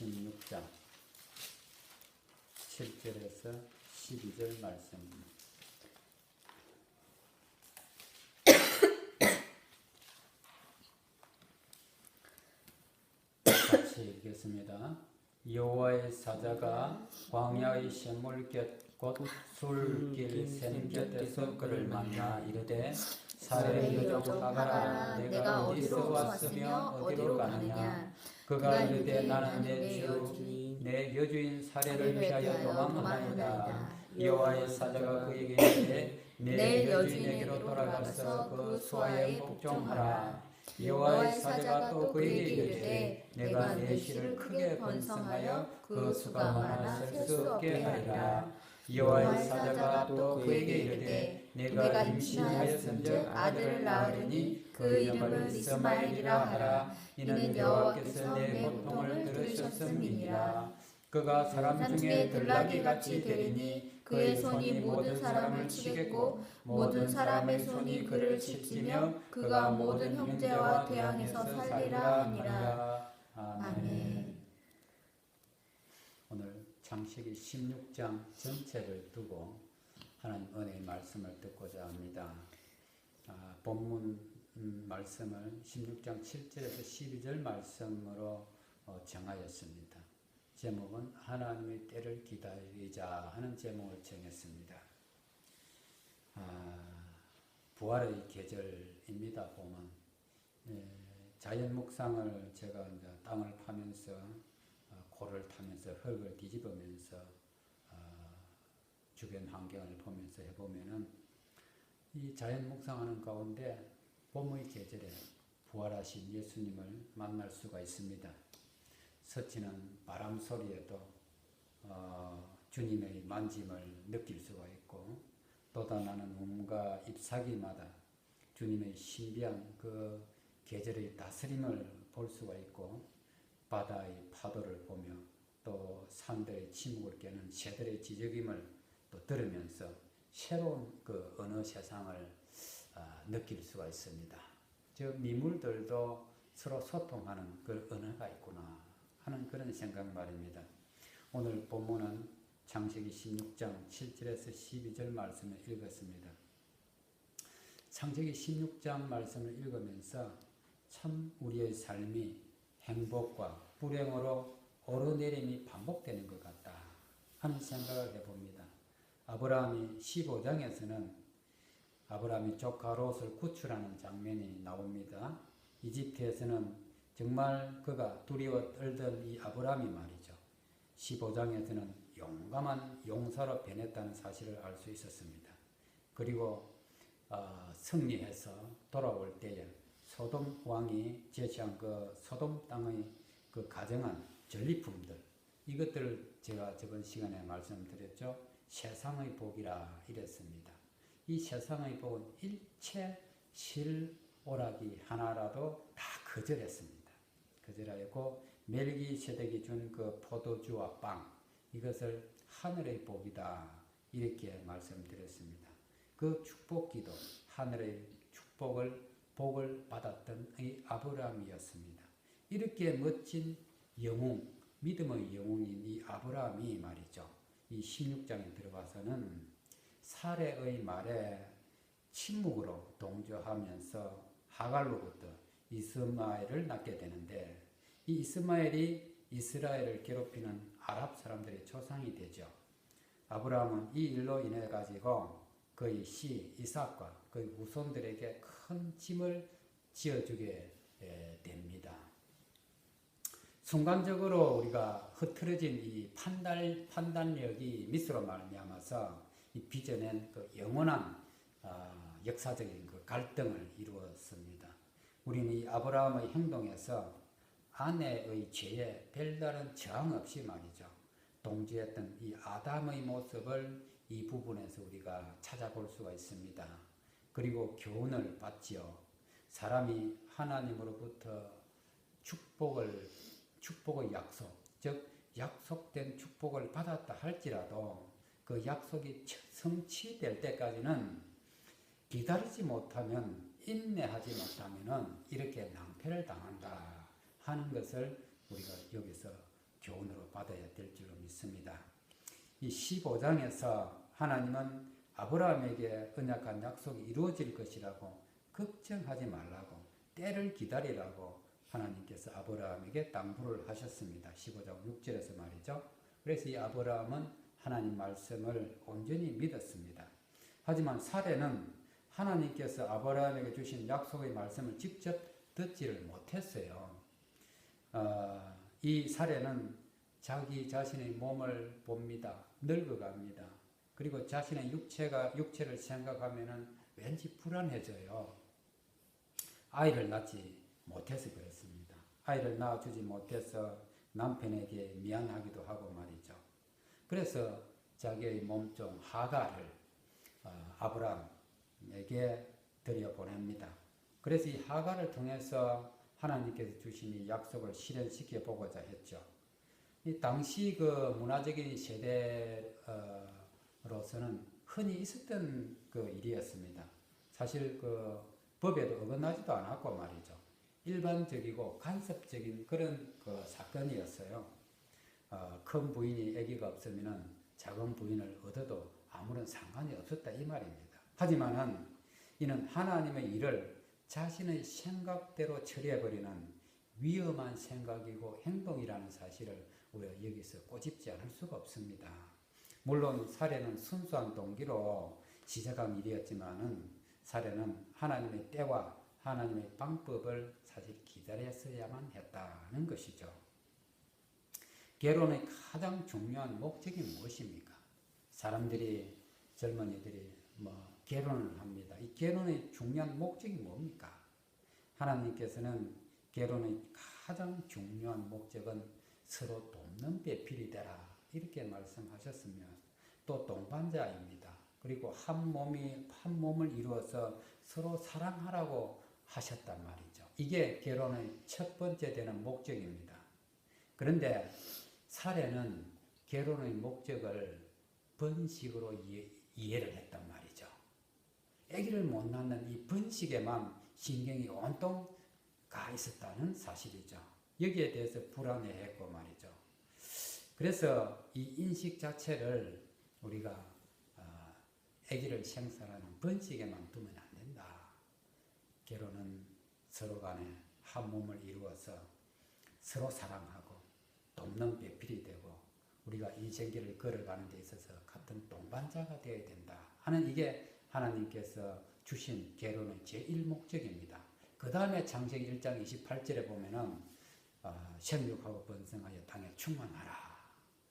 16장 7절에서 12절 말씀입니다. 같이 읽겠습니다. 여호와의 사자가 광야의 샘물 곁 곧 술길 샘 곁에서 그를 만나 이르되 사례 여종 아가라 내가 어디서 왔으며 어디로 가느냐. 그가 이르되 나는 내 여주인 사례를 위하여 도망하나이다. 여호와의 사자가 그에게 이르되 내 여주인에게로 돌아가서 그 수하에 복종하라. 여호와의 사자가 또 그에게 이르되 내가 내 실을 크게 번성하여 그 수가 많아 셀 수 없게 하리라. 여호와의 사자가 또 그에게 이르되 내가 임신하였은즉 아들을 낳으리니 그 이름을 이스마엘이라 하라. 이는 여호와께서 내 고통을 들으셨음이니라. 그가 사람 중에 들나귀같이 되리니 그의 손이 모든 사람을 치겠고 모든 사람의 손이 그를 치치며 그가 모든 형제와 대항해서 살리라 하니라. 아멘. 오늘 창세기 16장 전체를 두고 하나님 은혜의 말씀을 듣고자 합니다. 본문 말씀을 16장 7절에서 12절 말씀으로 정하였습니다. 제목은 하나님의 때를 기다리자 하는 제목을 정했습니다. 부활의 계절입니다. 보면 자연 묵상을 제가 이제 땅을 파면서 고를 타면서 흙을 뒤집으면서 주변 환경을 보면서 해보면은 이 자연 묵상하는 가운데 봄의 계절에 부활하신 예수님을 만날 수가 있습니다. 스치는 바람 소리에도 주님의 만짐을 느낄 수가 있고 돋아나는 음과 잎사귀마다 주님의 신비한 그 계절의 다스림을 볼 수가 있고 바다의 파도를 보며 또 산들의 침묵을 깨는 새들의 지저귀임을 또 들으면서 새로운 그 언어 세상을 느낄 수가 있습니다. 저 미물들도 서로 소통하는 그 언어가 있구나 하는 그런 생각 말입니다. 오늘 본문은 창세기 16장 7절에서 12절 말씀을 읽었습니다. 창세기 16장 말씀을 읽으면서 참 우리의 삶이 행복과 불행으로 오르내림이 반복되는 것 같다 하는 생각을 해봅니다. 아브라함이 15장에서는 아브라함이 조카 롯을 구출하는 장면이 나옵니다. 이집트에서는 정말 그가 두려워 떨던 이 아브라함이 말이죠. 15장에서는 용감한 용사로 변했다는 사실을 알 수 있었습니다. 그리고 승리해서 돌아올 때에 소돔 왕이 제시한 그 소돔 땅의 그 가정한 전리품들 이것들을 제가 저번 시간에 말씀드렸죠. 세상의 복이라 이랬습니다. 이 세상의 복은 일체 실오라기 하나라도 다 거절했습니다. 거절하였고 멜기세덱이 준 그 포도주와 빵 이것을 하늘의 복이다 이렇게 말씀드렸습니다. 그 축복기도 하늘의 복을 받았던 이 아브라함이었습니다. 이렇게 멋진 영웅, 믿음의 영웅인 이 아브라함이 말이죠. 이 16장에 들어가서는 사례의 말에 침묵으로 동조하면서 하갈로부터 이스마엘을 낳게 되는데 이 이스마엘이 이스라엘을 괴롭히는 아랍 사람들의 조상이 되죠. 아브라함은 이 일로 인해 가지고 그의 씨 이삭과 그의 후손들에게 큰 짐을 지어주게 됩니다. 순간적으로 우리가 흐트러진 이 판단력이 미스로 말미암아서 이 빚어낸 그 영원한 역사적인 그 갈등을 이루었습니다. 우리는 이 아브라함의 행동에서 아내의 죄에 별다른 저항 없이 말이죠. 동조했던 이 아담의 모습을 이 부분에서 우리가 찾아볼 수가 있습니다. 그리고 교훈을 받지요. 사람이 하나님으로부터 축복의 약속, 즉 약속된 축복을 받았다 할지라도 그 약속이 성취될 때까지는 기다리지 못하면 인내하지 못하면 이렇게 낭패를 당한다 하는 것을 우리가 여기서 있습니다. 이 15장에서 하나님은 아브라함에게 언약한 약속이 이루어질 것이라고 걱정하지 말라고 때를 기다리라고 하나님께서 아브라함에게 당부를 하셨습니다. 15장 6절에서 말이죠. 그래서 이 아브라함은 하나님 말씀을 온전히 믿었습니다. 하지만 사례는 하나님께서 아브라함에게 주신 약속의 말씀을 직접 듣지를 못했어요. 이 사례는 자기 자신의 몸을 봅니다. 늙어갑니다. 그리고 자신의 육체를 생각하면은 왠지 불안해져요. 아이를 낳지 못해서 그렇습니다. 아이를 낳아주지 못해서 남편에게 미안하기도 하고 말이죠. 그래서 자기의 몸종 하갈을 아브라함에게 들여보냅니다. 그래서 이 하갈을 통해서 하나님께서 주신 이 약속을 실현시켜 보고자 했죠. 이 당시 그 문화적인 세대로서는 흔히 있었던 그 일이었습니다. 사실 그 법에도 어긋나지도 않았고 말이죠. 일반적이고 간섭적인 그런 그 사건이었어요. 큰 부인이 아기가 없으면은 작은 부인을 얻어도 아무런 상관이 없었다 이 말입니다. 하지만은 이는 하나님의 일을 자신의 생각대로 처리해버리는 위험한 생각이고 행동이라는 사실을 우리가 여기서 꼬집지 않을 수가 없습니다. 물론 사례는 순수한 동기로 시작한 일이었지만은 사례는 하나님의 때와 하나님의 방법을 사실 기다렸어야만 했다는 것이죠. 결혼의 가장 중요한 목적이 무엇입니까? 사람들이 젊은이들이 결혼을 합니다. 이 결혼의 중요한 목적이 뭡니까? 하나님께서는 결혼의 가장 중요한 목적은 서로 돕는 배필이 되라 이렇게 말씀하셨으며 또 동반자입니다. 그리고 한 몸을 이루어서 서로 사랑하라고 하셨단 말이죠. 이게 결혼의 첫 번째 되는 목적입니다. 그런데 사례는 결혼의 목적을 번식으로 이해를 했단 말이죠. 아기를 못 낳는 이 번식에만 신경이 온통 가 있었다는 사실이죠. 여기에 대해서 불안해했고 말이죠. 그래서 이 인식 자체를 우리가 아기를 생산하는 번식에만 두면 안 된다. 결혼은 서로 간에 한 몸을 이루어서 서로 사랑하고 돕는 배필이 되고 우리가 인생길을 걸어가는 데 있어서 같은 동반자가 되어야 된다 하는 이게 하나님께서 주신 결혼의 제1목적입니다. 그 다음에 창세기 1장 28절에 보면은 생육하고 번성하여 땅에 충만하라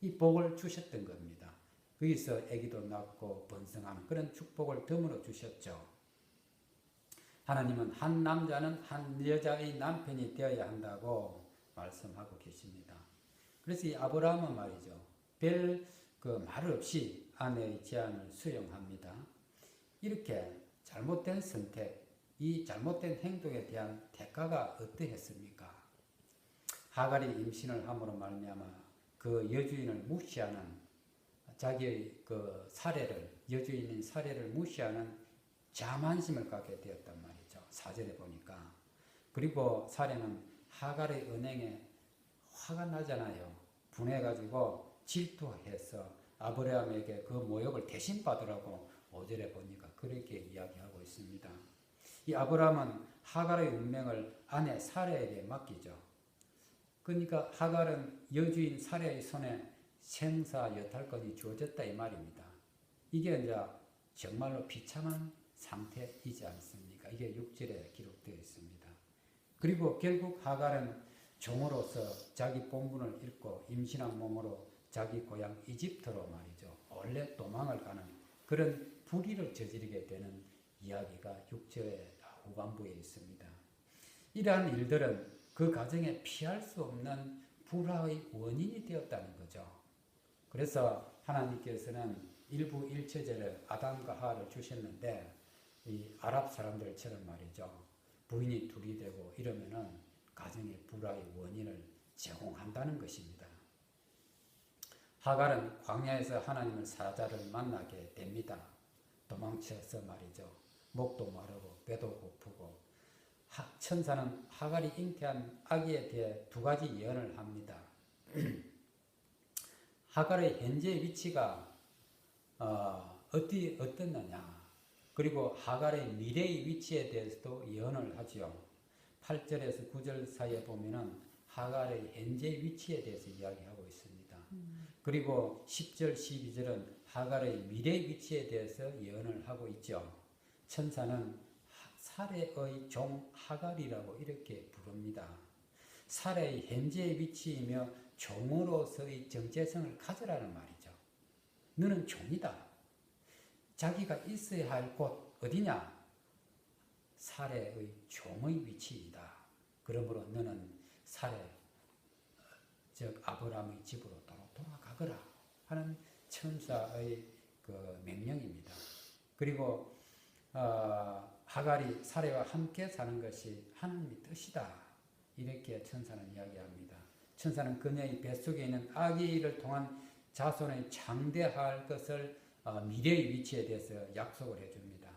이 복을 주셨던 겁니다. 거기서 아기도 낳고 번성하는 그런 축복을 덤으로 주셨죠. 하나님은 한 남자는 한 여자의 남편이 되어야 한다고 말씀하고 계십니다. 그래서 이 아브라함은 말이죠. 별 그 말 없이 아내의 제안을 수용합니다. 이렇게 잘못된 선택, 이 잘못된 행동에 대한 대가가 어떠했습니까? 하갈이 임신을 함으로 말미암아 그 여주인을 무시하는 자기의 그 여주인인 사례를 무시하는 자만심을 갖게 되었단 말이죠. 4절에 보니까. 그리고 사례는 하갈의 언행에 화가 나잖아요. 분해가지고 질투해서 아브라함에게 그 모욕을 대신 받으라고 5절에 보니까 그렇게 이야기하고 있습니다. 이 아브라함은 하갈의 운명을 아내 사례에게 맡기죠. 그러니까 하갈은 여주인 사례의 손에 생사 여탈권이 주어졌다 이 말입니다. 이게 이제 정말로 비참한 상태이지 않습니까? 이게 6절에 기록되어 있습니다. 그리고 결국 하갈은 종으로서 자기 본분을 잃고 임신한 몸으로 자기 고향 이집트로 말이죠. 원래 도망을 가는 그런 불의를 저지르게 되는 이야기가 6절의 후반부에 있습니다. 이러한 일들은 그 가정에 피할 수 없는 불화의 원인이 되었다는 거죠. 그래서 하나님께서는 일부 일처제를 아담과 하와를 주셨는데 이 아랍 사람들처럼 말이죠. 부인이 둘이 되고 이러면은 가정의 불화의 원인을 제공한다는 것입니다. 하갈은 광야에서 하나님을 사자를 만나게 됩니다. 도망쳐서 말이죠. 목도 마르고 배도 고프고 천사는 하갈이 잉태한 아기에 대해 두 가지 예언을 합니다. 하갈의 현재 위치가 어떻느냐, 그리고 하갈의 미래의 위치에 대해서도 예언을 하지요. 8절에서 9절 사이에 보면은 하갈의 현재 위치에 대해서 이야기하고 있습니다. 그리고 10절, 12절은 하갈의 미래 위치에 대해서 예언을 하고 있죠. 천사는 사레의 종 하갈이라고 이렇게 부릅니다. 사레의 현재 위치이며 종으로서의 정체성을 가져라는 말이죠. 너는 종이다. 자기가 있어야 할 곳 어디냐? 사레의 종의 위치이다. 그러므로 너는 사레, 즉 아브라함의 집으로 돌아가거라 하는 천사의 그 명령입니다. 그리고 하갈이 사레와 함께 사는 것이 하나님의 뜻이다. 이렇게 천사는 이야기합니다. 천사는 그녀의 뱃속에 있는 아기를 통한 자손의 장대할 것을 미래의 위치에 대해서 약속을 해줍니다.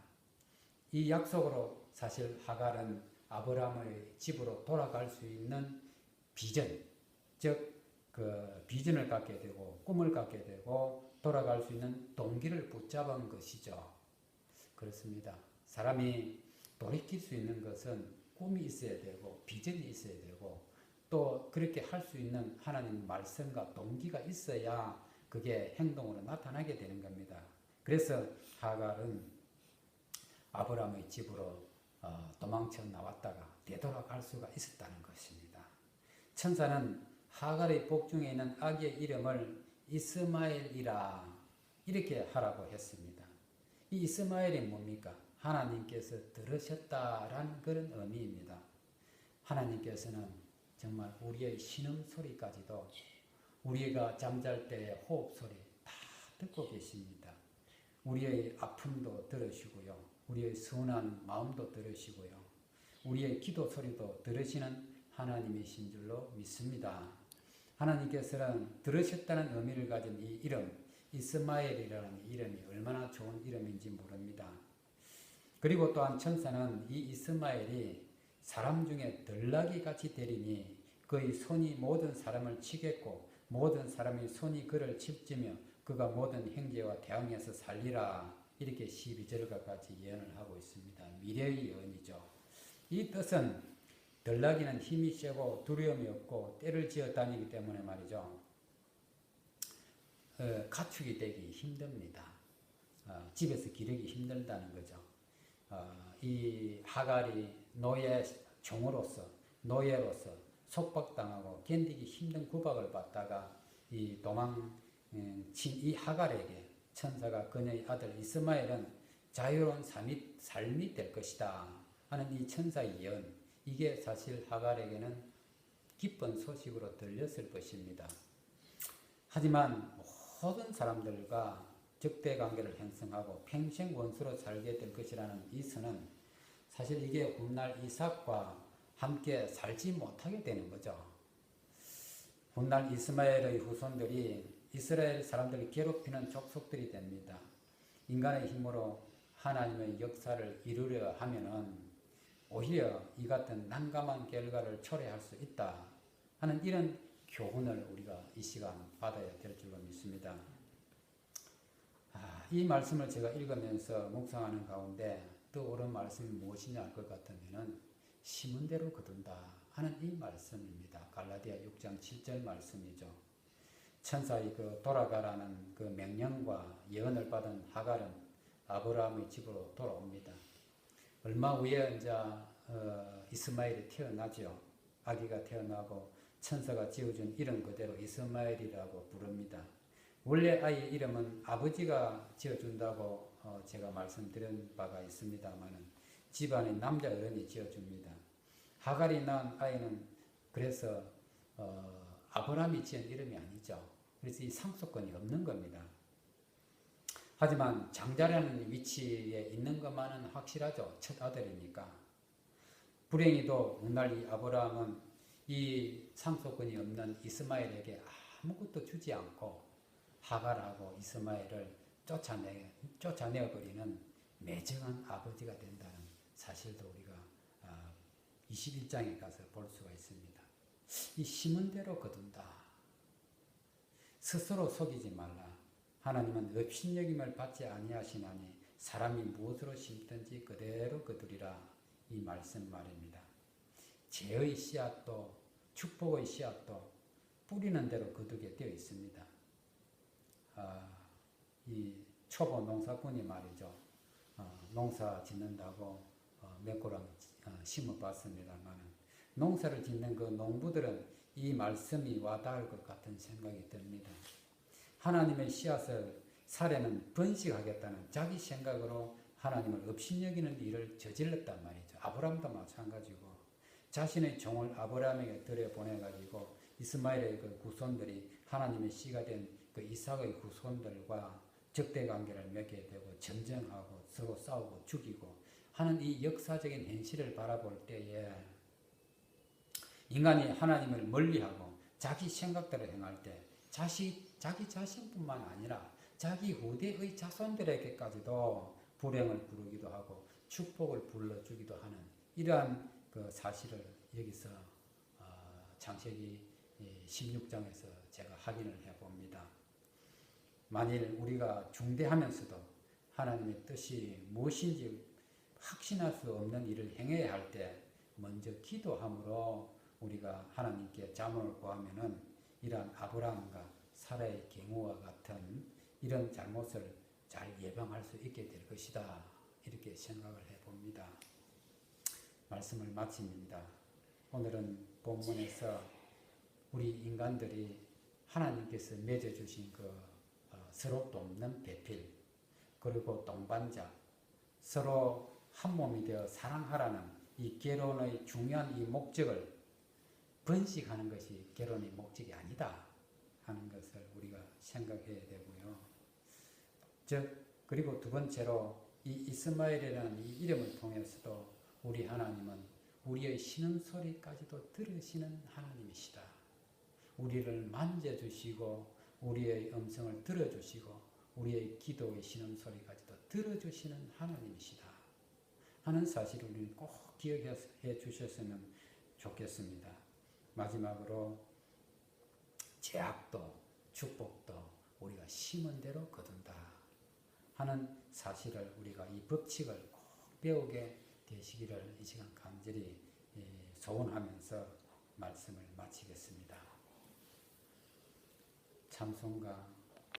이 약속으로 사실 하갈은 아브라함의 집으로 돌아갈 수 있는 비전, 즉 그 비전을 갖게 되고 꿈을 갖게 되고 돌아갈 수 있는 동기를 붙잡은 것이죠. 그렇습니다. 사람이 돌이킬 수 있는 것은 꿈이 있어야 되고 비전이 있어야 되고 또 그렇게 할 수 있는 하나님의 말씀과 동기가 있어야 그게 행동으로 나타나게 되는 겁니다. 그래서 하갈은 아브라함의 집으로 도망쳐 나왔다가 되돌아갈 수가 있었다는 것입니다. 천사는 하갈의 복중에 있는 아기의 이름을 이스마엘이라 이렇게 하라고 했습니다. 이 이스마엘이 뭡니까? 하나님께서 들으셨다라는 그런 의미입니다. 하나님께서는 정말 우리의 신음소리까지도 우리가 잠잘 때의 호흡소리 다 듣고 계십니다. 우리의 아픔도 들으시고요. 우리의 순한 마음도 들으시고요. 우리의 기도 소리도 들으시는 하나님이신 줄로 믿습니다. 하나님께서는 들으셨다는 의미를 가진 이 이름, 이스마엘이라는 이름이 얼마나 좋은 이름인지 모릅니다. 그리고 또한 천사는 이 이스마엘이 사람 중에 들나귀 같이 되리니 그의 손이 모든 사람을 치겠고 모든 사람이 손이 그를 칩지며 그가 모든 형제와 대항해서 살리라. 이렇게 12절과 같이 예언을 하고 있습니다. 미래의 예언이죠. 이 뜻은 들나귀는 힘이 세고 두려움이 없고 떼를 지어 다니기 때문에 말이죠. 가축이 되기 힘듭니다. 집에서 기르기 힘들다는 거죠. 이 하갈이 종으로서 노예로서 속박당하고 견디기 힘든 구박을 받다가 이 도망친 이 하갈에게 천사가 그녀의 아들 이스마엘은 자유로운 삶이 될 것이다 하는 이 천사의 예언, 이게 사실 하갈에게는 기쁜 소식으로 들렸을 것입니다. 하지만 모든 사람들과 적대관계를 형성하고 평생 원수로 살게 될 것이라는 이 선은 사실 이게 훗날 이삭과 함께 살지 못하게 되는 거죠. 훗날 이스마엘의 후손들이 이스라엘 사람들을 괴롭히는 족속들이 됩니다. 인간의 힘으로 하나님의 역사를 이루려 하면은 오히려 이 같은 난감한 결과를 초래할 수 있다 하는 이런 교훈을 우리가 이 시간 받아야 될 줄로 믿습니다. 이 말씀을 제가 읽으면서 묵상하는 가운데 떠오른 말씀이 무엇이냐 할 것 같으면은 심은 대로 거둔다 하는 이 말씀입니다. 갈라디아 6장 7절 말씀이죠. 천사의 그 돌아가라는 그 명령과 예언을 받은 하갈은 아브라함의 집으로 돌아옵니다. 얼마 후에 이제 이스마엘이 태어나죠. 아기가 태어나고 천사가 지어준 이름 그대로 이스마엘이라고 부릅니다. 원래 아이의 이름은 아버지가 지어준다고 제가 말씀드린 바가 있습니다만은 집안의 남자 어른이 지어줍니다. 하갈이 낳은 아이는 그래서 아브라함이 지은 이름이 아니죠. 그래서 이 상속권이 없는 겁니다. 하지만 장자라는 위치에 있는 것만은 확실하죠. 첫 아들이니까. 불행히도 훗날 이 아브라함은 이 상속권이 없는 이스마엘에게 아무것도 주지 않고 하갈하고 이스마엘을 쫓아내어버리는 매정한 아버지가 된다는 사실도 우리가 21장에 가서 볼 수가 있습니다. 이 심은 대로 거둔다. 스스로 속이지 말라. 하나님은 업신여김을 받지 아니하시나니 사람이 무엇으로 심든지 그대로 거두리라. 이 말씀 말입니다. 죄의 씨앗도 축복의 씨앗도 뿌리는 대로 거두게 되어 있습니다. 이 초보 농사꾼이 말이죠. 농사 짓는다고 몇 고랑 심어봤습니다만 농사를 짓는 그 농부들은 이 말씀이 와닿을 것 같은 생각이 듭니다. 하나님의 씨앗을 사례는 번식하겠다는 자기 생각으로 하나님을 업신여기는 일을 저질렀단 말이죠. 아브라함도 마찬가지고 자신의 종을 아브라함에게 들여보내가지고 이스마엘의 그 후손들이 하나님의 씨가 된 그 이삭의 후손들과 적대관계를 맺게 되고 전쟁하고 서로 싸우고 죽이고 하는 이 역사적인 현실을 바라볼 때에 인간이 하나님을 멀리하고 자기 생각대로 행할 때 자기 자신뿐만 아니라 자기 후대의 자손들에게까지도 불행을 부르기도 하고 축복을 불러주기도 하는 이러한 그 사실을 여기서 창세기 16장에서 제가 확인을 해봅니다. 만일 우리가 중대하면서도 하나님의 뜻이 무엇인지 확신할 수 없는 일을 행해야 할 때 먼저 기도함으로 우리가 하나님께 자문을 구하면은 이러한 아브라함과 사라의 경우와 같은 이런 잘못을 잘 예방할 수 있게 될 것이다. 이렇게 생각을 해봅니다. 말씀을 마칩니다. 오늘은 본문에서 우리 인간들이 하나님께서 맺어주신 그 서로 돕는 배필 그리고 동반자 서로 한 몸이 되어 사랑하라는 이 결혼의 중요한 이 목적을 번식하는 것이 결혼의 목적이 아니다 하는 것을 우리가 생각해야 되고요. 그리고 두 번째로 이 이스마엘이라는 이 이름을 통해서도 우리 하나님은 우리의 신음소리까지도 들으시는 하나님이시다. 우리를 만져주시고 우리의 음성을 들어주시고 우리의 기도의 신음소리까지도 들어주시는 하나님이시다 하는 사실을 우리는 꼭 기억해 주셨으면 좋겠습니다. 마지막으로 제약도 축복도 우리가 심은 대로 거둔다 하는 사실을 우리가 이 법칙을 꼭 배우게 되시기를 이 시간 간절히 소원하면서 말씀을 마치겠습니다. 찬송가